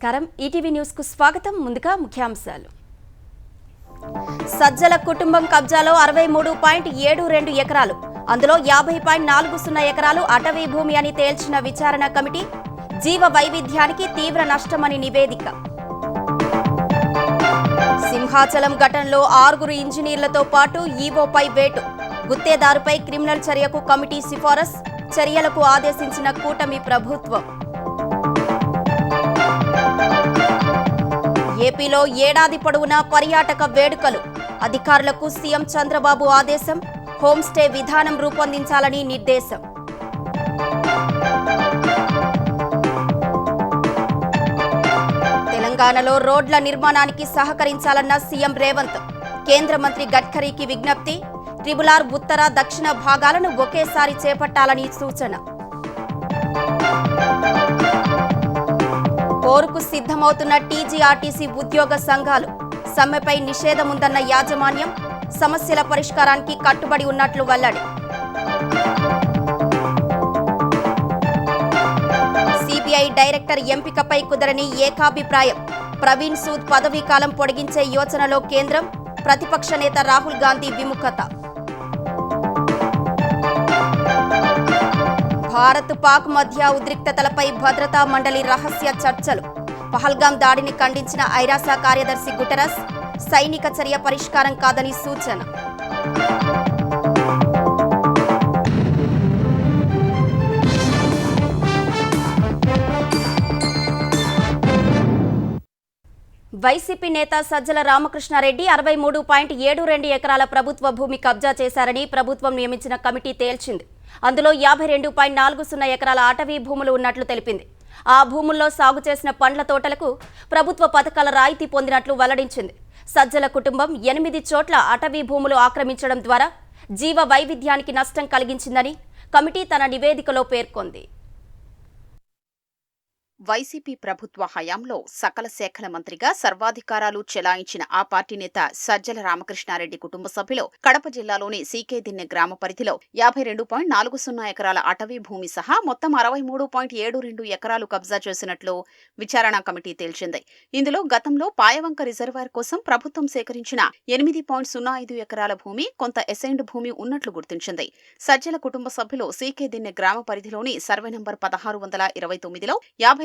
నమస్కారం ETV news కు స్వాగతం ముందుగా ముఖ్యాంశాలు సజ్జల కుటుంబం కబ్జాలో 63.72 ఎకరాలు అందులో 50.40 ఎకరాలు అటవీ భూమి అని తేల్చిన విచారణ కమిటీ జీవ వైవిధ్యానికి తీవ్ర నష్టమని నివేదిక సింహాచలం ఘటనలో 6 ఇంజనీర్లతో పాటు ఈవోపై వేటు గుత్తేదారుపై క్రిమినల్ చర్యకు కమిటీ సిఫారసు చర్యలకు ఆదేశించిన కూటమి ప్రభుత్వం ఏపీలో ఏడాది పొడవునా పర్యాటక వేడుకలు అధికారులకు సీఎం చంద్రబాబు ఆదేశం హోంస్టే విధానం రూపొందించాలని నిర్దేశం తెలంగాణలో రోడ్ల నిర్మాణానికి సహకరించాలన్న సీఎం రేవంత్ కేంద్ర మంత్రి గడ్కరీకి విజ్ఞప్తి ట్రిబుల్-ఆర్ ఉత్తర దక్షిణ భాగాలను ఒకేసారి చేపట్టాలని సూచన పోరుకు సిద్ధమవుతున్న టీజీఆర్టీసీ ఉద్యోగ సంఘాలు సమ్మెపై నిషేధముందన్న యాజమాన్యం సమస్యల పరిష్కారానికి కట్టుబడి ఉన్నట్లు వెల్లడి సిబిఐ డైరెక్టర్ ఎంపికపై కుదరని ఏకాభిప్రాయం ప్రవీణ్ సూద్ పదవీకాలం పొడిగించే యోచనలో కేంద్రం ప్రతిపక్ష నేత రాహుల్ గాంధీ విముఖత భారత్ పాక్ మధ్య ఉద్రిక్తతలపై భద్రతా మండలి రహస్య చర్చలు పహల్గాం దాడిని ఖండించిన ఐరాస కార్యదర్శి గుటెరస్ సైనిక చర్య పరిష్కారం కాదని సూచన వైసీపీ నేత సజ్జల రామకృష్ణారెడ్డి 63.72 ఎకరాల ప్రభుత్వ భూమి కబ్జా చేశారని ప్రభుత్వం నియమించిన కమిటీ తేల్చింది అందులో 52.40 ఎకరాల అటవీ భూములు ఉన్నట్లు తెలిపింది ఆ భూముల్లో సాగు చేసిన పండ్ల తోటలకు ప్రభుత్వ పథకాల రాయితీ పొందినట్లు వెల్లడించింది సజ్జల కుటుంబం 8 చోట్ల అటవీ భూములు ఆక్రమించడం ద్వారా జీవ వైవిధ్యానికి నష్టం కలిగించిందని కమిటీ తన నివేదికలో పేర్కొంది వైసీపీ ప్రభుత్వ హయాంలో సకల శాఖల మంత్రిగా సర్వాధికారాలు చెలాయించిన ఆ పార్టీ నేత సజ్జల రామకృష్ణారెడ్డి కుటుంబ సభ్యులు కడప జిల్లాలోని సీకేదిన్నె గ్రామ పరిధిలో 52.40 ఎకరాల అటవీ భూమి సహా మొత్తం 63.72 ఎకరాలు కబ్జా చేసినట్లు విచారణ కమిటీ తేల్చింది ఇందులో గతంలో పాయవంక రిజర్వాయర్ కోసం ప్రభుత్వం సేకరించిన 8.05 ఎకరాల భూమి కొంత అసైన్డ్ భూమి ఉన్నట్లు గుర్తించింది సజ్జల కుటుంబ సభ్యులు సీకేదిన్నె గ్రామ పరిధిలోని సర్వే నంబర్ 1629లో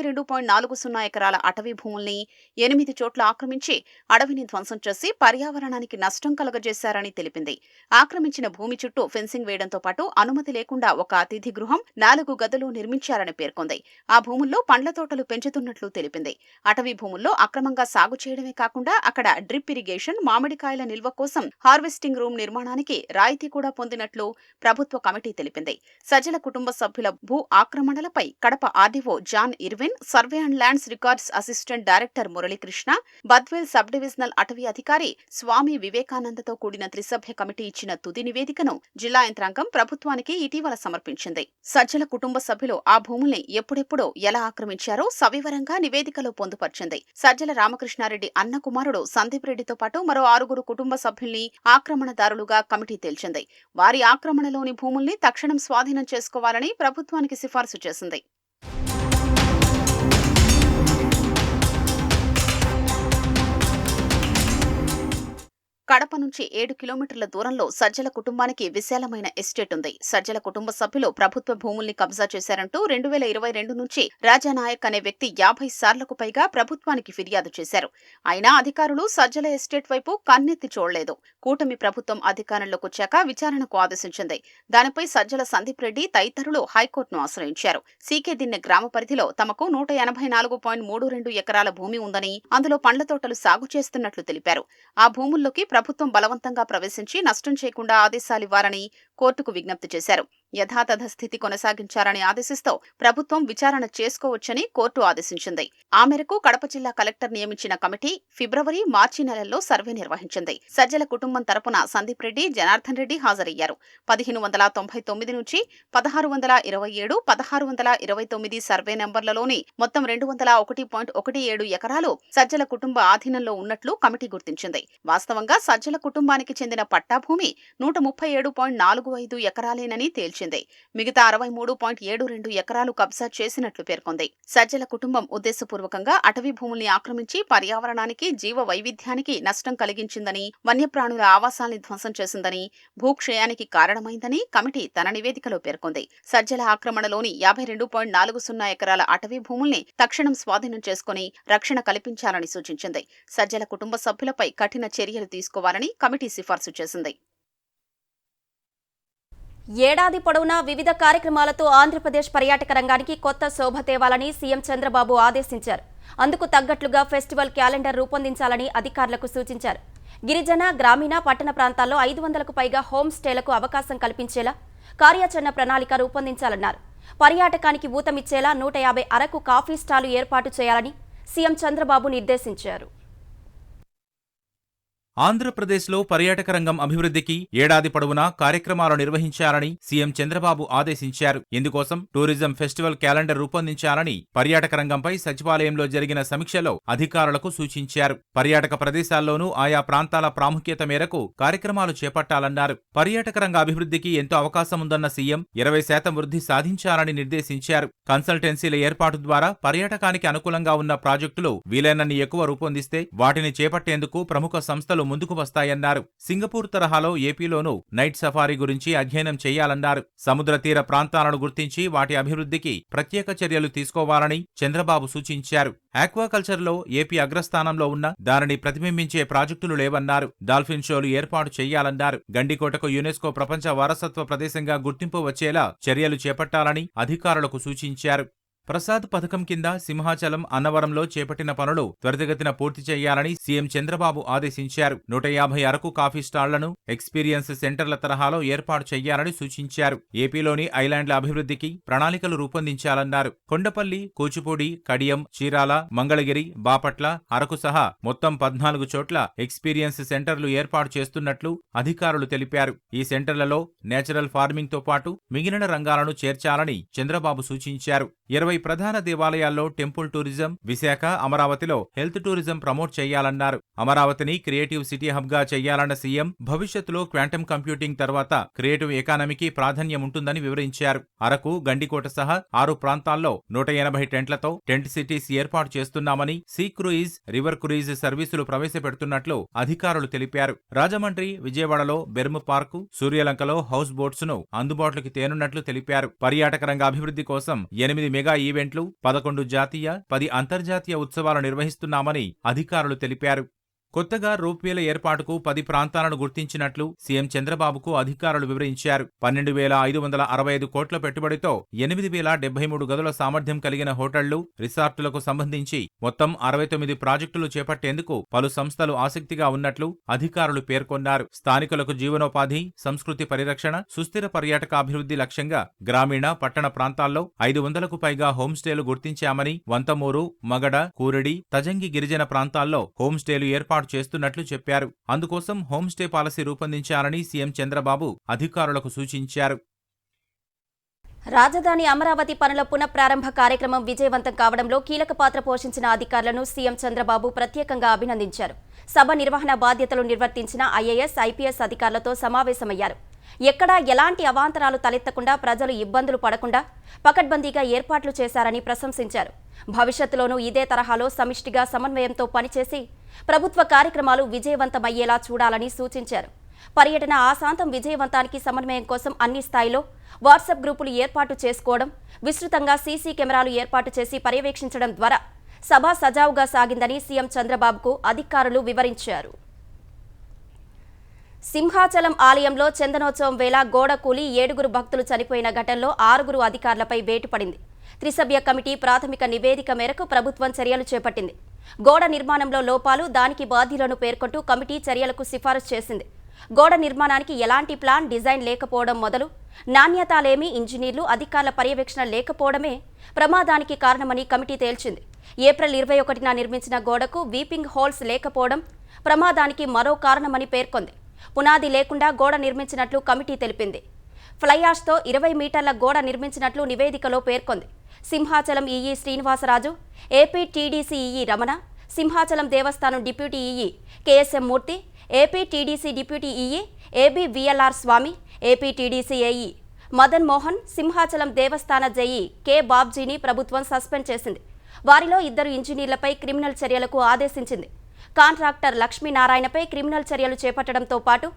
52.40 ఎకరాల అటవీ భూముల్ని 8 చోట్ల ఆక్రమించి అడవిని ధ్వంసం చేసి పర్యావరణానికి నష్టం కలగజేశారని తెలిపింది ఆక్రమించిన భూమి చుట్టూ ఫెన్సింగ్ వేయడంతో పాటు అనుమతి లేకుండా ఒక అతిథి గృహం 4 గదులు నిర్మించారని పేర్కొంది ఆ భూముల్లో పండ్ల తోటలు పెంచుతున్నట్లు తెలిపింది అటవీ భూముల్లో అక్రమంగా సాగు చేయడమే కాకుండా అక్కడ డ్రిప్ ఇరిగేషన్ మామిడికాయల నిల్వ కోసం హార్వెస్టింగ్ రూమ్ నిర్మాణానికి రాయితీ కూడా పొందినట్లు ప్రభుత్వ కమిటీ తెలిపింది సజ్జల కుటుంబ సభ్యుల భూ ఆక్రమణలపై Kadapa RDO John Irvin survey and lands records assistant director Muralikrishna Badvel sub divisional అటవీ అధికారి స్వామి వివేకానందతో కూడిన త్రిసభ్య కమిటీ ఇచ్చిన తుది నివేదికను జిల్లా యంత్రాంగం ప్రభుత్వానికి ఇటీవల సమర్పించింది సజ్జల కుటుంబ సభ్యులు ఆ భూముల్ని ఎప్పుడెప్పుడు ఎలా ఆక్రమించారో సవివరంగా నివేదికలో పొందుపర్చింది సజ్జల రామకృష్ణారెడ్డి అన్న కుమారుడు సందీప్ రెడ్డితో పాటు మరో 6 కుటుంబ సభ్యుల్ని ఆక్రమణదారులుగా కమిటీ తేల్చింది వారి ఆక్రమణలోని భూముల్ని తక్షణం స్వాధీనం చేసుకోవాలని ప్రభుత్వానికి సిఫార్సు చేసింది కడప నుంచి 7 కిలోమీటర్ల దూరంలో సజ్జల కుటుంబానికి విశాలమైన ఎస్టేట్ ఉంది సజ్జల కుటుంబ సభ్యులు ప్రభుత్వ భూముల్ని కబ్జా చేశారంటూ 2022 నుంచి రాజానాయక్ అనే వ్యక్తి 50 సార్లకు పైగా ప్రభుత్వానికి ఫిర్యాదు చేశారు అయినా అధికారులు సజ్జల ఎస్టేట్ వైపు కన్నెత్తి చూడలేదు కూటమి ప్రభుత్వం అధికారంలోకి వచ్చాక విచారణకు ఆదేశించింది దానిపై సజ్జల సందీప్ రెడ్డి తదితరులు హైకోర్టును ఆశ్రయించారు సీకేదిన్నె గ్రామ పరిధిలో తమకు 184.32 ఎకరాల భూమి ఉందని అందులో పండ్ల తోటలు సాగు చేస్తున్నట్లు తెలిపారు ఆ భూముల్లోకి ప్రభుత్వం బలవంతంగా ప్రవేశించి నష్టం చేయకుండా ఆదేశాలివ్వాలని కోర్టుకు విజ్ఞప్తి చేశారు యథాతథ స్థితి కొనసాగించాలని ఆదేశిస్తూ ప్రభుత్వం విచారణ చేసుకోవచ్చని కోర్టు ఆదేశించింది ఆ మేరకు కడప జిల్లా కలెక్టర్ నియమించిన కమిటీ ఫిబ్రవరి మార్చి నెలల్లో సర్వే నిర్వహించింది సజ్జల కుటుంబం తరపున సందీప్ రెడ్డి జనార్దన్ రెడ్డి హాజరయ్యారు 1599 నుంచి 1627 1629 సర్వే నంబర్లలోని మొత్తం 201.17 ఎకరాలు సజ్జల కుటుంబ ఆధీనంలో ఉన్నట్లు కమిటీ గుర్తించింది వాస్తవంగా సజ్జల కుటుంబానికి చెందిన పట్టాభూమి 137.45 ఎకరాలేనని తేల్చింది సూచించింది. మిగతా 63.72 ఎకరాలు కబ్జా చేసినట్లు పేర్కొంది. సజ్జల కుటుంబం ఉద్దేశపూర్వకంగా అటవీ భూముల్ని ఆక్రమించి పర్యావరణానికి, జీవ వైవిధ్యానికి నష్టం కలిగించిందని, వన్యప్రాణుల ఆవాసాల్ని ధ్వంసం చేసిందని, భూక్షయానికి కారణమైందని కమిటీ తన నివేదికలో పేర్కొంది. సజ్జల ఆక్రమణలోని 52.40 ఎకరాల అటవీ భూముల్ని తక్షణం స్వాధీనం చేసుకుని రక్షణ కల్పించాలని సూచించింది. సజ్జల కుటుంబ సభ్యులపై కఠిన చర్యలు తీసుకోవాలని కమిటీ సిఫార్సు చేసింది. ఏడాది పొడవునా వివిధ కార్యక్రమాలతో ఆంధ్రప్రదేశ్ పర్యాటక రంగానికి కొత్త శోభ తేవాలని సీఎం చంద్రబాబు ఆదేశించారు. అందుకు తగ్గట్లుగా ఫెస్టివల్ క్యాలెండర్ రూపొందించాలని అధికారులకు సూచించారు. గిరిజన, గ్రామీణ, పట్టణ ప్రాంతాల్లో 500కు పైగా హోమ్ స్టేలకు అవకాశం కల్పించేలా కార్యాచరణ ప్రణాళిక రూపొందించాలన్నారు. పర్యాటకానికి ఊతమిచ్చేలా 150 అరకు కాఫీ స్టాలు ఏర్పాటు చేయాలని సీఎం చంద్రబాబు నిర్దేశించారు. ఆంధ్రప్రదేశ్లో పర్యాటక రంగం అభివృద్ధికి ఏడాది పొడవునా కార్యక్రమాలు నిర్వహించాలని సీఎం చంద్రబాబు ఆదేశించారు. ఇందుకోసం టూరిజం ఫెస్టివల్ క్యాలెండర్ రూపొందించాలని పర్యాటక రంగంపై సచివాలయంలో జరిగిన సమీక్షలో అధికారులకు సూచించారు. పర్యాటక ప్రదేశాల్లోనూ ఆయా ప్రాంతాల ప్రాముఖ్యత మేరకు కార్యక్రమాలు చేపట్టాలన్నారు. పర్యాటక రంగ అభివృద్ధికి ఎంతో అవకాశముందన్న సీఎం 20% వృద్ధి సాధించాలని నిర్దేశించారు. కన్సల్టెన్సీల ఏర్పాటు ద్వారా పర్యాటకానికి అనుకూలంగా ఉన్న ప్రాజెక్టులు వీలైనన్ని ఎక్కువ రూపొందిస్తే వాటిని చేపట్టేందుకు ప్రముఖ సంస్థలు ముందుకు వస్తాయన్నారు. సింగపూర్ తరహాలో ఏపీలోనూ నైట్ సఫారీ గురించి అధ్యయనం చేయాలన్నారు. సముద్ర తీర ప్రాంతాలను గుర్తించి వాటి అభివృద్ధికి ప్రత్యేక చర్యలు తీసుకోవాలని చంద్రబాబు సూచించారు. ఆక్వాకల్చర్లో ఏపీ అగ్రస్థానంలో ఉన్న దానిని ప్రతిబింబించే ప్రాజెక్టులు లేవన్నారు. డాల్ఫిన్ షోలు ఏర్పాటు చేయాలన్నారు. గండికోటకు యునెస్కో ప్రపంచ వారసత్వ ప్రదేశంగా గుర్తింపు వచ్చేలా చర్యలు చేపట్టాలని అధికారులకు సూచించారు. ప్రసాద్ పథకం కింద సింహాచలం, అన్నవరంలో చేపట్టిన పనులు త్వరితగతిన పూర్తి చేయాలని సీఎం చంద్రబాబు ఆదేశించారు. 150 అరకు కాఫీ స్టాళ్లను ఎక్స్పీరియన్స్ సెంటర్ల తరహాలో ఏర్పాటు చేయాలని సూచించారు. ఏపీలోని ఐలాండ్ల అభివృద్ధికి ప్రణాళికలు రూపొందించాలన్నారు. కొండపల్లి, కూచిపూడి, కడియం, చీరాల, మంగళగిరి, బాపట్ల, అరకు సహా మొత్తం 14 చోట్ల ఎక్స్పీరియన్స్ సెంటర్లు ఏర్పాటు చేస్తున్నట్లు అధికారులు తెలిపారు. ఈ సెంటర్లలో నేచురల్ ఫార్మింగ్ తో పాటు మిగిలిన రంగాలను చేర్చాలని చంద్రబాబు సూచించారు. 20 ప్రధాన దేవాలయాల్లో టెంపుల్ టూరిజం, విశాఖ, అమరావతిలో హెల్త్ టూరిజం ప్రమోట్ చేయాలన్నారు. అమరావతిని క్రియేటివ్ సిటీ హబ్ గా చేయాలన్న సీఎం భవిష్యత్తులో క్వాంటమ్ కంప్యూటింగ్ తర్వాత క్రియేటివ్ ఎకానమీకి ప్రాధాన్యం ఉంటుందని వివరించారు. అరకు, గండికోట సహా 6 ప్రాంతాల్లో 180 టెంట్లతో టెంట్ సిటీస్ ఏర్పాటు చేస్తున్నామని, సీ క్రూయిజ్, రివర్ క్రూయిజ్ సర్వీసులు ప్రవేశపెడుతున్నట్లు అధికారులు తెలిపారు. రాజమండ్రి, విజయవాడలో బెర్మ్ పార్కు, సూర్యలంకలో హౌస్ బోట్స్ ను అందుబాటులోకి తేనున్నట్లు తెలిపారు. పర్యాటక రంగ అభివృద్ధి కోసం 8 మెగా ఈవెంట్లు, 11 జాతీయ, 10 అంతర్జాతీయ ఉత్సవాలు నిర్వహిస్తున్నామని అధికారులు తెలిపారు. కొత్తగా రోప్వేల ఏర్పాటుకు 10 ప్రాంతాలను గుర్తించినట్లు సీఎం చంద్రబాబుకు అధికారులు వివరించారు. 12,565 కోట్ల పెట్టుబడితో 8,073 గదుల సామర్థ్యం కలిగిన హోటళ్లు, రిసార్టులకు సంబంధించి మొత్తం 69 ప్రాజెక్టులు చేపట్టేందుకు పలు సంస్థలు ఆసక్తిగా ఉన్నట్లు అధికారులు పేర్కొన్నారు. స్థానికులకు జీవనోపాధి, సంస్కృతి పరిరక్షణ, సుస్థిర పర్యాటకాభివృద్ధి లక్ష్యంగా గ్రామీణ, పట్టణ ప్రాంతాల్లో 500కు పైగా హోంస్టేలు గుర్తించామని, వంతమూరు, మగడ, కూరిడి, తజంగి గిరిజన ప్రాంతాల్లో హోంస్టేలు ఏర్పాటు చేస్తున్నట్లు చెప్పారు. అందుకోసం హోంస్టే పాలసీ రూపొందించాలని సీఎం చంద్రబాబు అధికారులకు సూచించారు. రాజధాని అమరావతి పనుల పునఃప్రారంభ కార్యక్రమం విజయవంతం కావడంలో కీలక పాత్ర పోషించిన అధికారులను సీఎం చంద్రబాబు ప్రత్యేకంగా అభినందించారు. సభ నిర్వహణ బాధ్యతలు నిర్వర్తించిన ఐఏఎస్, ఐపీఎస్ అధికారులతో సమావేశమయ్యారు. ఎక్కడా ఎలాంటి అవాంతరాలు తలెత్తకుండా, ప్రజలు ఇబ్బందులు పడకుండా పకడ్బందీగా ఏర్పాట్లు చేశారని ప్రశంసించారు. భవిష్యత్తులోనూ ఇదే తరహాలో సమిష్టిగా సమన్వయంతో పనిచేసి ప్రభుత్వ కార్యక్రమాలు విజయవంతమయ్యేలా చూడాలని సూచించారు. పర్యటన ఆశాంతం విజయవంతానికి సమన్వయం కోసం అన్ని స్థాయిలో వాట్సాప్ గ్రూపులు ఏర్పాటు చేసుకోవడం, విస్తృతంగా సీసీ కెమెరాలు ఏర్పాటు చేసి పర్యవేక్షించడం ద్వారా సభ సజావుగా సాగిందని సీఎం చంద్రబాబుకు అధికారులు వివరించారు. సింహాచలం ఆలయంలో చందనోత్సవం వేళ గోడ కూలి 7 భక్తులు చనిపోయిన ఘటనలో 6 అధికారులపై వేటు పడింది. త్రిసభ్య కమిటీ ప్రాథమిక నివేదిక మేరకు ప్రభుత్వం చర్యలు చేపట్టింది. గోడ నిర్మాణంలో లోపాలు, దానికి బాధ్యులను పేర్కొంటూ కమిటీ చర్యలకు సిఫారసు చేసింది. గోడ నిర్మాణానికి ఎలాంటి ప్లాన్, డిజైన్ లేకపోవడం మొదలు నాణ్యత లేమి, ఇంజనీర్లు, అధికారుల పర్యవేక్షణ లేకపోవడమే ప్రమాదానికి కారణమని కమిటీ తేల్చింది. ఏప్రిల్ 21న నిర్మించిన గోడకు వీపింగ్ హోల్స్ లేకపోవడం ప్రమాదానికి మరో కారణమని పేర్కొంది. పునాది లేకుండా గోడ నిర్మించినట్లు కమిటీ తెలిపింది. ఫ్లైయాష్తో 20 మీటర్ల గోడ నిర్మించినట్లు నివేదికలో పేర్కొంది. Simhachalam EE Srinivasaraju, AP TDC EE Ramana, Simhachalam Devasthanam deputy EE KSM Murthy, AP TDC deputy EE AB VLR Swamy, AP TDC AE Madan Mohan, Simhachalam Devasthana JE K బాబ్జీని ప్రభుత్వం సస్పెండ్ చేసింది. వారిలో 2 ఇంజనీర్లపై క్రిమినల్ చర్యలకు ఆదేశించింది. కాంట్రాక్టర్ లక్ష్మీనారాయణపై క్రిమినల్ చర్యలు చేపట్టడంతో పాటు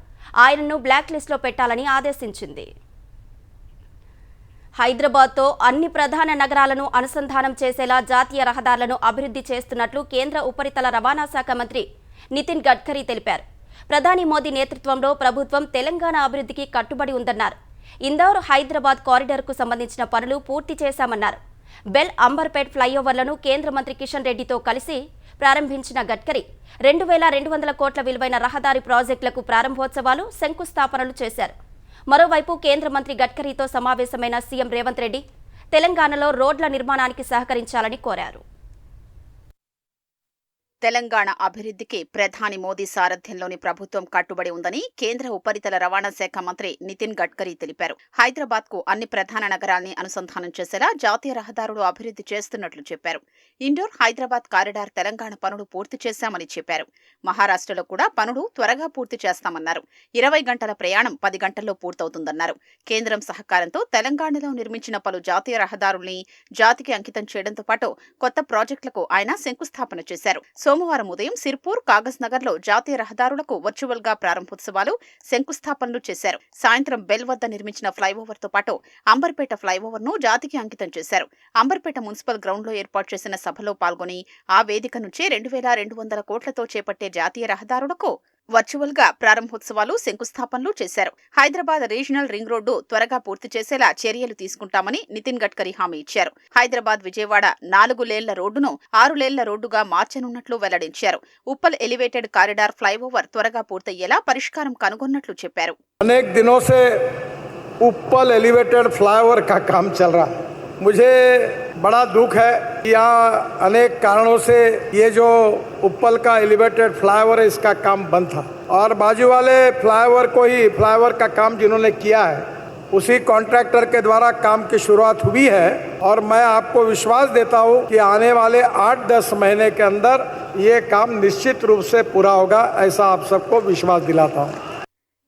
ఆయనను బ్లాక్ లిస్టులో పెట్టాలని ఆదేశించింది. హైదరాబాద్తో అన్ని ప్రధాన నగరాలను అనుసంధానం చేసేలా జాతీయ రహదారులను అభివృద్ధి చేస్తున్నట్లు కేంద్ర ఉపరితల రవాణా శాఖ మంత్రి నితిన్ గడ్కరీ తెలిపారు. ప్రధాని మోదీ నేతృత్వంలో ప్రభుత్వం తెలంగాణ అభివృద్ధికి కట్టుబడి ఉందన్నారు. ఇందోర్ హైదరాబాద్ కారిడార్కు సంబంధించిన పనులు పూర్తి చేశామన్నారు. బెల్ అంబర్పేట్ ఫ్లైఓవర్లను కేంద్ర మంత్రి కిషన్ రెడ్డితో కలిసి ప్రారంభించిన గడ్కరీ 2200 కోట్ల విలువైన రహదారి ప్రాజెక్టులకు ప్రారంభోత్సవాలు, శంకుస్థాపనలు చేశారు. మరోవైపు కేంద్ర మంత్రి గడ్కరీతో సమావేశమైన సీఎం రేవంత్ రెడ్డి తెలంగాణలో రోడ్ల నిర్మాణానికి సహకరించాలని కోరారు. తెలంగాణ అభివృద్ధికి ప్రధాని మోదీ సారథ్యంలోని ప్రభుత్వం కట్టుబడి ఉందని కేంద్ర ఉపరితల రవాణా శాఖ మంత్రి నితిన్ గడ్కరీ తెలిపారు. హైదరాబాద్ కు అన్ని ప్రధాన నగరాల్ని అనుసంధానం చేసేలా జాతీయ రహదారులు అభివృద్ధి చేస్తున్నట్లు చెప్పారు. ఇండోర్ హైదరాబాద్ కారిడార్ తెలంగాణ పనులు పూర్తి చేశామని చెప్పారు. మహారాష్ట్రలో కూడా పనులు త్వరగా పూర్తి చేస్తామన్నారు. 20 గంటల ప్రయాణం 10 గంటల్లో పూర్తవుతుందన్నారు. కేంద్రం సహకారంతో తెలంగాణలో నిర్మించిన పలు జాతీయ రహదారుల్ని జాతికి అంకితం చేయడంతో పాటు కొత్త ప్రాజెక్టులకు ఆయన శంకుస్థాపన చేశారు. సోమవారం ఉదయం సిర్పూర్, కాగజ్ నగర్ లో జాతీయ రహదారులకు వర్చువల్ గా ప్రారంభోత్సవాలు, శంకుస్థాపనలు చేశారు. సాయంత్రం బెల్ వద్ద నిర్మించిన ఫ్లైఓవర్ తో పాటు అంబర్పేట ఫ్లైఓవర్ ను జాతికి అంకితం చేశారు. అంబర్పేట మున్సిపల్ గ్రౌండ్ లో ఏర్పాటు చేసిన సభలో పాల్గొని ఆ వేదిక నుంచి 2200 కోట్లతో చేపట్టే జాతీయ రహదారులకు వర్చువల్ గా ప్రారంభోత్సవాలు, శంకుస్థాపనలు చేశారు. హైదరాబాద్ రీజనల్ రింగ్ రోడ్డు త్వరగా పూర్తి చేసేలా చర్యలు తీసుకుంటామని నితిన్ గడ్కరీ హామీ ఇచ్చారు. హైదరాబాద్ విజయవాడ 4 లేన్ల రోడ్డును 6 లేన్ల రోడ్డుగా మార్చనున్నట్లు వెల్లడించారు. ఉప్పల్ ఎలివేటెడ్ కారిడార్ ఫ్లైఓవర్ త్వరగా పూర్తయ్యేలా పరిష్కారం కనుగొన్నట్లు చెప్పారు. अनेक दिनों से उप्पल एलिवेटेड फ्लाईओवर का काम चल रहा है. मुझे बड़ा दुख है कि यहाँ अनेक कारणों से ये जो उप्पल का एलिवेटेड फ्लाईओवर है इसका काम बंद था और बाजू वाले फ्लाईओवर का काम जिन्होंने किया है उसी कॉन्ट्रैक्टर के द्वारा काम की शुरुआत हुई है और मैं आपको विश्वास देता हूँ कि आने वाले 8-10 महीने के अंदर ये काम निश्चित रूप से पूरा होगा, ऐसा आप सबको विश्वास दिलाता हूँ.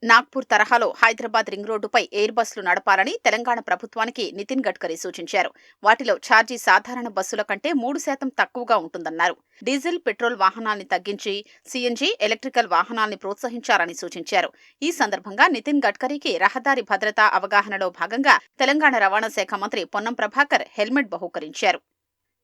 నాగ్పూర్ తరహాలో హైదరాబాద్ రింగ్ రోడ్డుపై ఎయిర్ బస్సులు నడపాలని తెలంగాణ ప్రభుత్వానికి నితిన్ గడ్కరీ సూచించారు. వాటిలో ఛార్జీ సాధారణ బస్సుల కంటే 3% తక్కువగా ఉంటుందన్నారు. డీజిల్, పెట్రోల్ వాహనాల్ని తగ్గించి సీఎన్జీ, ఎలక్ట్రికల్ వాహనాల్ని ప్రోత్సహించాలని సూచించారు. ఈ సందర్భంగా నితిన్ గడ్కరీకి రహదారి భద్రతా అవగాహనలో భాగంగా తెలంగాణ రవాణా శాఖ మంత్రి పొన్నం ప్రభాకర్ హెల్మెట్ బహూకరించారు.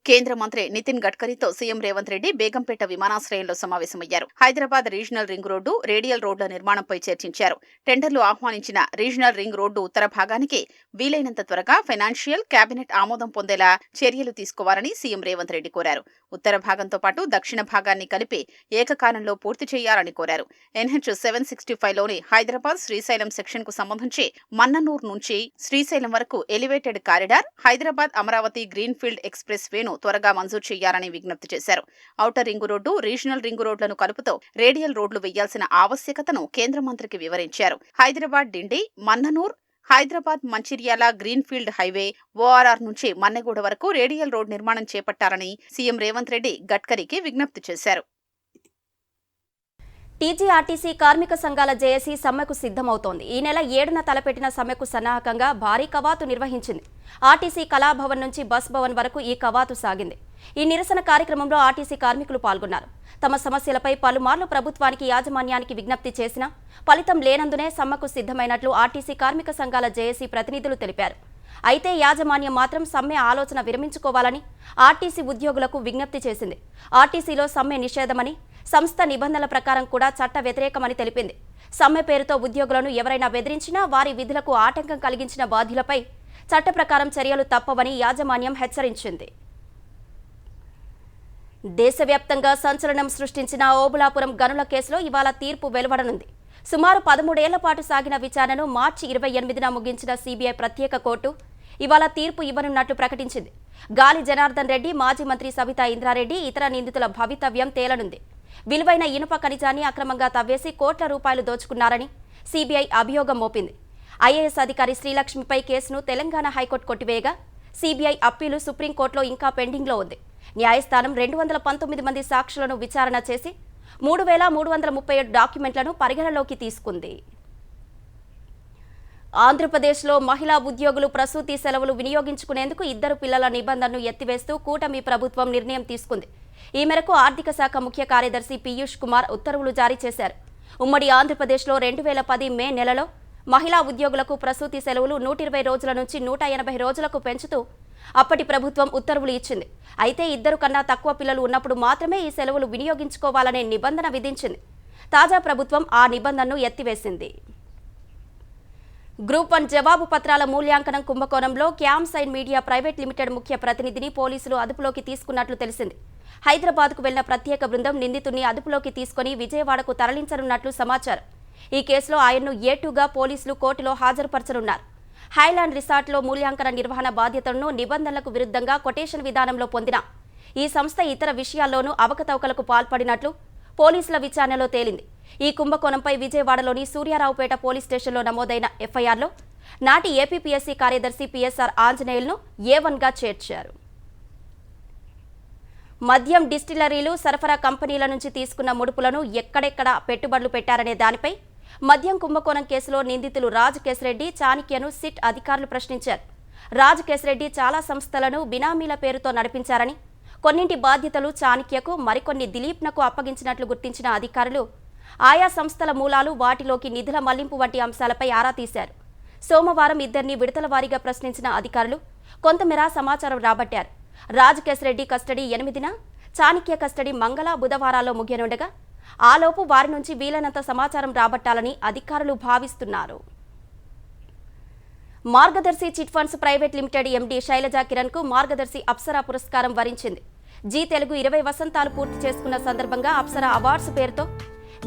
కేంద్ర మంత్రి నితిన్ గడ్కరీతో సీఎం రేవంత్ రెడ్డి బేగంపేట విమానాశ్రయంలో సమావేశమయ్యారు. Hyderabad regional ring road, radial రోడ్ల నిర్మాణంపై చర్చించారు. టెండర్లు ఆహ్వానించిన రీజనల్ రింగ్ రోడ్డు ఉత్తర భాగానికి వీలైనంత త్వరగా ఫైనాన్షియల్, కేబినెట్ ఆమోదం పొందేలా చర్యలు తీసుకోవాలని సీఎం రేవంత్ రెడ్డి కోరారు. ఉత్తర భాగంతో పాటు దక్షిణ భాగాన్ని కలిపి ఏకకాలంలో పూర్తి చేయాలని కోరారు. ఎన్హెచ్ 765లోని హైదరాబాద్ శ్రీశైలం సెక్షన్ కు సంబంధించి మన్ననూర్ నుంచి శ్రీశైలం వరకు elevated corridor, Hyderabad Amaravati greenfield express వేను త్వరగా మంజూరు చేయాలని విజ్ఞప్తి చేశారు. Outer ring road, regional ring రోడ్లను కలుపుతూ రేడియల్ రోడ్లు వేయాల్సిన ఆవశ్యకతను కేంద్ర మంత్రికి వివరించారు. Hyderabad Dindi, Mannanur, Hyderabad Mancherial greenfield highway, ORR నుంచి మన్నెగూడ వరకు రేడియల్ రోడ్ నిర్మాణం చేపట్టాలని సీఎం రేవంత్ రెడ్డి గడ్కరీకి విజ్ఞప్తి చేశారు. టీజీఆర్టీసీ కార్మిక సంఘాల జేఏసీ సమ్మెకు సిద్ధమవుతోంది. ఈ నెల 7న తలపెట్టిన సమ్మెకు సన్నాహకంగా భారీ కవాతు నిర్వహించింది. ఆర్టీసీ కళాభవన్ నుంచి బస్ భవన్ వరకు ఈ కవాతు సాగింది. ఈ నిరసన కార్యక్రమంలో ఆర్టీసీ కార్మికులు పాల్గొన్నారు. తమ సమస్యలపై పలుమార్లు ప్రభుత్వానికి, యాజమాన్యానికి విజ్ఞప్తి చేసినా ఫలితం లేనందునే సమ్మెకు సిద్ధమైనట్లు ఆర్టీసీ కార్మిక సంఘాల జేఏసీ ప్రతినిధులు తెలిపారు. అయితే యాజమాన్యం మాత్రం సమ్మె ఆలోచన విరమించుకోవాలని ఆర్టీసీ ఉద్యోగులకు విజ్ఞప్తి చేసింది. ఆర్టీసీలో సమ్మె నిషేధమని, సంస్థ నిబంధనల ప్రకారం కూడా చట్ట వ్యతిరేకమని తెలిపింది. సమ్మె పేరుతో ఉద్యోగులను ఎవరైనా బెదిరించినా, వారి విధులకు ఆటంకం కలిగించిన బాధ్యులపై చట్ట ప్రకారం చర్యలు తప్పవని యాజమాన్యం హెచ్చరించింది. దేశవ్యాప్తంగా సంచలనం సృష్టించిన ఓబులాపురం గనుల కేసులో ఇవాళ తీర్పు వెలువడనుంది. సుమారు 13 ఏళ్ల పాటు సాగిన విచారణను మార్చి 28న ముగించిన సీబీఐ ప్రత్యేక కోర్టు ఇవాళ తీర్పు ఇవ్వనున్నట్లు ప్రకటించింది. గాలి జనార్దన్ రెడ్డి, మాజీ మంత్రి సబితా ఇంద్రారెడ్డి, ఇతర నిందితుల భవితవ్యం తేలనుంది. విలువైన ఇనుప ఖనిజాన్ని అక్రమంగా తవ్వేసి కోట్ల రూపాయలు దోచుకున్నారని సీబీఐ అభియోగం మోపింది. ఐఏఎస్ అధికారి శ్రీలక్ష్మిపై కేసును తెలంగాణ హైకోర్టు కొట్టివేయగా సీబీఐ అప్పీలు సుప్రీంకోర్టులో ఇంకా పెండింగ్లో ఉంది. న్యాయస్థానం 219 మంది సాక్షులను విచారణ చేసి 3337 డాక్యుమెంట్లను పరిగణలోకి తీసుకుంది. ఆంధ్రప్రదేశ్లో మహిళా ఉద్యోగులు ప్రసూతి సెలవులు వినియోగించుకునేందుకు 2 పిల్లల నిబంధనను ఎత్తివేస్తూ కూటమి ప్రభుత్వం నిర్ణయం తీసుకుంది. ఈ మేరకు ఆర్థిక శాఖ ముఖ్య కార్యదర్శి పీయూష్ కుమార్ ఉత్తర్వులు జారీ చేశారు. ఉమ్మడి ఆంధ్రప్రదేశ్లో 2010 మే నెలలో మహిళా ఉద్యోగులకు ప్రసూతి సెలవులు 120 రోజుల నుంచి 180 రోజులకు పెంచుతూ అప్పటి ప్రభుత్వం ఉత్తర్వులు ఇచ్చింది. అయితే 2 కన్నా తక్కువ పిల్లలు ఉన్నప్పుడు మాత్రమే ఈ సెలవులు వినియోగించుకోవాలనే నిబంధన విధించింది. తాజా ప్రభుత్వం ఆ నిబంధనను ఎత్తివేసింది. గ్రూప్ 1 జవాబు పత్రాల మూల్యాంకనం కుంభకోణంలో క్యాంసైన్ మీడియా ప్రైవేట్ లిమిటెడ్ ముఖ్య ప్రతినిధిని పోలీసులు అదుపులోకి తీసుకున్నట్లు తెలిసింది. హైదరాబాద్కు వెళ్లిన ప్రత్యేక బృందం నిందితుడిని అదుపులోకి తీసుకుని విజయవాడకు తరలించనున్నట్లు సమాచారం. ఈ కేసులో ఆయన్ను A2గా పోలీసులు కోర్టులో హాజరుపరచనున్నారు. హైలాండ్ రిసార్ట్లో మూల్యాంకన నిర్వహణ బాధ్యతలను నిబంధనలకు విరుద్ధంగా కొటేషన్ విధానంలో పొందిన ఈ సంస్థ ఇతర విషయాల్లోనూ అవకతవకలకు పాల్పడినట్లు పోలీసుల విచారణలో తేలింది. ఈ కుంభకోణంపై విజయవాడలోని సూర్యారావుపేట పోలీస్ స్టేషన్లో నమోదైన ఎఫ్ఐఆర్లో నాటి ఏపీపీఎస్సీ కార్యదర్శి పిఎస్ఆర్ ఆంజనేయులను A1గా చేర్చారు. మద్యం డిస్టిలరీలు సరఫరా కంపెనీల నుంచి తీసుకున్న ముడుపులను ఎక్కడెక్కడ పెట్టుబడులు పెట్టారనే దానిపై మద్యం కుంభకోణం కేసులో నిందితులు రాజ్ కేశరెడ్డి, చాణక్యను సిట్ అధికారులు ప్రశ్నించారు. రాజ్ కేశరెడ్డి చాలా సంస్థలను బినామీల పేరుతో నడిపించారని, కొన్నింటి బాధ్యతలు చాణక్యకు, మరికొన్ని దిలీప్నకు అప్పగించినట్లు గుర్తించిన అధికారులు ఆయా సంస్థల మూలాలు, వాటిలోకి నిధుల మళ్లింపు వంటి అంశాలపై ఆరా తీశారు. సోమవారం 2 విడతల వారీగా ప్రశ్నించిన అధికారులు కొంతమేర సమాచారం రాబట్టారు. రాజ్ కేశరెడ్డి కస్టడీ 8న, చాణక్య కస్టడీ మంగళ, బుధవారాల్లో ముగియనుండగా ఆలోపు వారి నుంచి వీలైనంత సమాచారం రాబట్టాలని అధికారులు భావిస్తున్నారు. Margadarsi chit funds private limited MD Shailaja కిరణ్కు మార్గదర్శి అప్సరా పురస్కారం వరించింది. జీ తెలుగు 20 వసంతాలు పూర్తి చేసుకున్న సందర్భంగా అప్సరా అవార్డ్స్ పేరుతో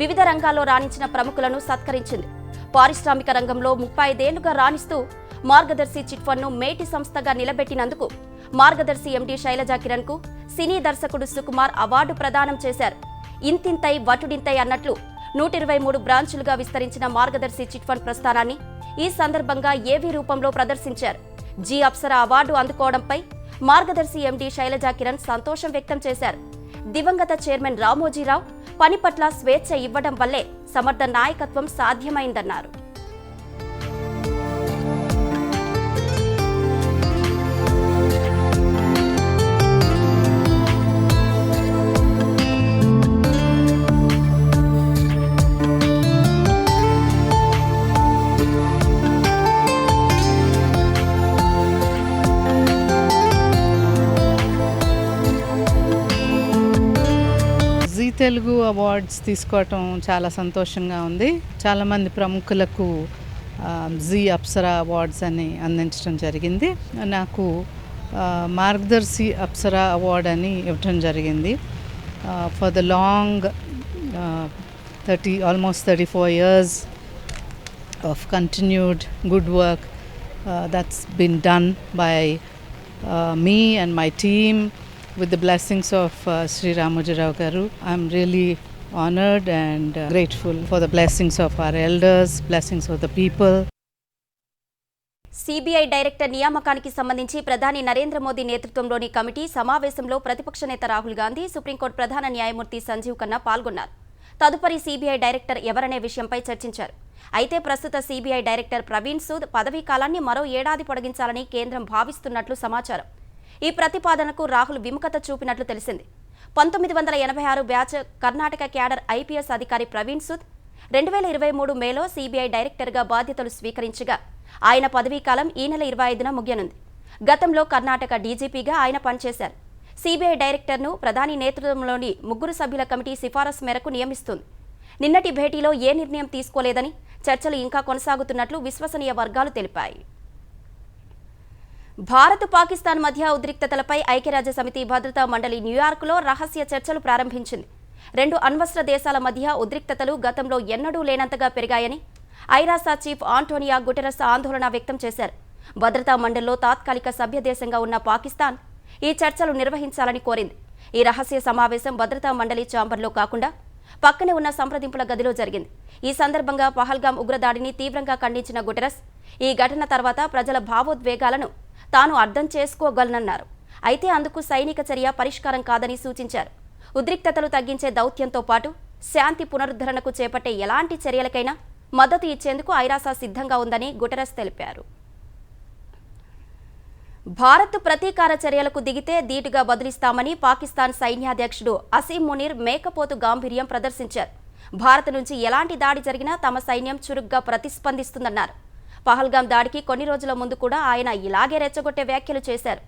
వివిధ రంగాల్లో రాణించిన ప్రముఖులను సత్కరించింది. పారిశ్రామిక రంగంలో 35 ఏళ్లుగా రాణిస్తూ మార్గదర్శి చిట్ ఫండ్ను మేటి సంస్థగా నిలబెట్టినందుకు మార్గదర్శి ఎండీ శైలజా కిరణ్కు సినీ దర్శకుడు సుకుమార్ అవార్డు ప్రదానం చేశారు. ఇంతింతై వటుడింతై అన్నట్లు 123 బ్రాంచులుగా విస్తరించిన మార్గదర్శి చిట్ ఫండ్ ప్రస్థానాన్ని ఈ సందర్భంగా ఏవీ రూపంలో ప్రదర్శించారు. జీ అప్సరా అవార్డు అందుకోవడంపై మార్గదర్శి ఎండీ శైలజా కిరణ్ సంతోషం వ్యక్తం చేశారు. దివంగత చైర్మన్ రామోజీరావు పని పట్ల స్వేచ్ఛ ఇవ్వడం వల్లే సమర్థ నాయకత్వం సాధ్యమైందన్నారు. జీ తెలుగు అవార్డ్స్ తీసుకోవటం చాలా సంతోషంగా ఉంది. చాలామంది ప్రముఖులకు జీ అప్సరా అవార్డ్స్ అని అందించడం జరిగింది. నాకు మార్గదర్శి అప్సరా అవార్డ్ అని ఇవ్వటం జరిగింది. For the long almost 34 years of continued good work that's been done by me and my team with the blessings of Sri Ramojirao Garu. I'm really honored and grateful for the blessings of our elders, blessings of the people. CBI director నియామకానికి సంబంధించి ప్రధాని నరేంద్ర మోదీ నేతృత్వంలోని committee సమావేశంలో ప్రతిపక్ష నేత Rahul Gandhi, supreme court ప్రధాన న్యాయమూర్తి సంజీవ్ ఖన్నా పాల్గొన్నారు. తదుపరి సిబిఐ డైరెక్టర్ ఎవరనే విషయంపై చర్చించారు. అయితే ప్రస్తుత సిబిఐ డైరెక్టర్ ప్రవీణ్ సూద్ పదవీ కాలాన్ని మరో ఏడాది పొడిగించాలని కేంద్రం భావిస్తున్నట్లు సమాచారం. ఈ ప్రతిపాదనకు రాహుల్ విముఖత చూపినట్లు తెలిసింది. 1986 బ్యాచ్ కర్ణాటక క్యాడర్ ఐపీఎస్ అధికారి ప్రవీణ్ సూద్ 2023 మేలో సిబిఐ డైరెక్టర్గా బాధ్యతలు స్వీకరించగా ఆయన పదవీకాలం ఈ నెల 25న ముగియనుంది. గతంలో కర్ణాటక డీజీపీగా ఆయన పనిచేశారు. సిబిఐ డైరెక్టర్ను ప్రధాని నేతృత్వంలోని 3 సభ్యుల కమిటీ సిఫారసు మేరకు నియమిస్తుంది. నిన్నటి భేటీలో ఏ నిర్ణయం తీసుకోలేదని, చర్చలు ఇంకా కొనసాగుతున్నట్లు విశ్వసనీయ వర్గాలు తెలిపాయి. భారత్, పాకిస్తాన్ మధ్య ఉద్రిక్తతలపై ఐక్యరాజ్య సమితి భద్రతా మండలి న్యూయార్క్లో రహస్య చర్చలు ప్రారంభించింది. 2 అణ్వస్త్ర దేశాల మధ్య ఉద్రిక్తతలు గతంలో ఎన్నడూ లేనంతగా పెరిగాయని ఐరాసా చీఫ్ ఆంటోనియో గుటెరస్ ఆందోళన వ్యక్తం చేశారు. భద్రతా మండలిలో తాత్కాలిక సభ్య దేశంగా ఉన్న పాకిస్తాన్ ఈ చర్చలు నిర్వహించాలని కోరింది. ఈ రహస్య సమావేశం భద్రతా మండలి ఛాంబర్లో కాకుండా పక్కనే ఉన్న సంప్రదింపుల గదిలో జరిగింది. ఈ సందర్భంగా పహల్గాం ఉగ్రదాడిని తీవ్రంగా ఖండించిన గుటెరస్ ఈ ఘటన తర్వాత ప్రజల భావోద్వేగాలను తాను అర్థం చేసుకోగలనన్నారు. అయితే అందుకు సైనిక చర్య పరిష్కారం కాదని సూచించారు. ఉద్రిక్తతలు తగ్గించే దౌత్యంతో పాటు శాంతి పునరుద్ధరణకు చేపట్టే ఎలాంటి చర్యలకైనా మద్దతు ఇచ్చేందుకు ఐరాస సిద్ధంగా ఉందని గుటెరస్ తెలిపారు. భారత్ ప్రతీకార చర్యలకు దిగితే ధీటుగా బదులిస్తామని పాకిస్తాన్ సైన్యాధ్యక్షుడు అసీం మునీర్ మేకపోతు గాంభీర్యం ప్రదర్శించారు. భారత్ నుంచి ఎలాంటి దాడి జరిగినా తమ సైన్యం చురుగ్గా ప్రతిస్పందిస్తుందన్నారు. పహల్గాం దాడికి కొన్ని రోజుల ముందు కూడా ఆయన ఇలాగే రెచ్చగొట్టే వ్యాఖ్యలు చేశారు.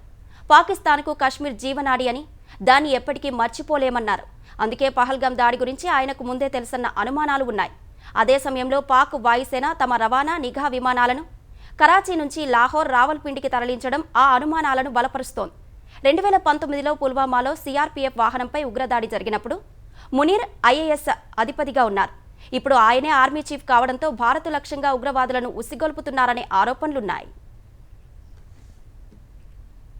పాకిస్తాన్కు కశ్మీర్ జీవనాడి అని, దాన్ని ఎప్పటికీ మర్చిపోలేమన్నారు. అందుకే పహల్గాం దాడి గురించి ఆయనకు ముందే తెలుసన్న అనుమానాలు ఉన్నాయి. అదే సమయంలో పాక్ వాయుసేన తమ రవాణా నిఘా విమానాలను కరాచీ నుంచి లాహోర్, రావల్పిండికి తరలించడం ఆ అనుమానాలను బలపరుస్తోంది. 2019లో పుల్వామాలో సిఆర్పీఎఫ్ వాహనంపై ఉగ్రదాడి జరిగినప్పుడు మునీర్ ఐఏఎస్ అధిపతిగా ఉన్నారు. ఇప్పుడు ఆయనే ఆర్మీ చీఫ్ కావడంతో భారత్ లక్ష్యంగా ఉగ్రవాదులను ఉసిగొల్పుతున్నారనే ఆరోపణలున్నాయి.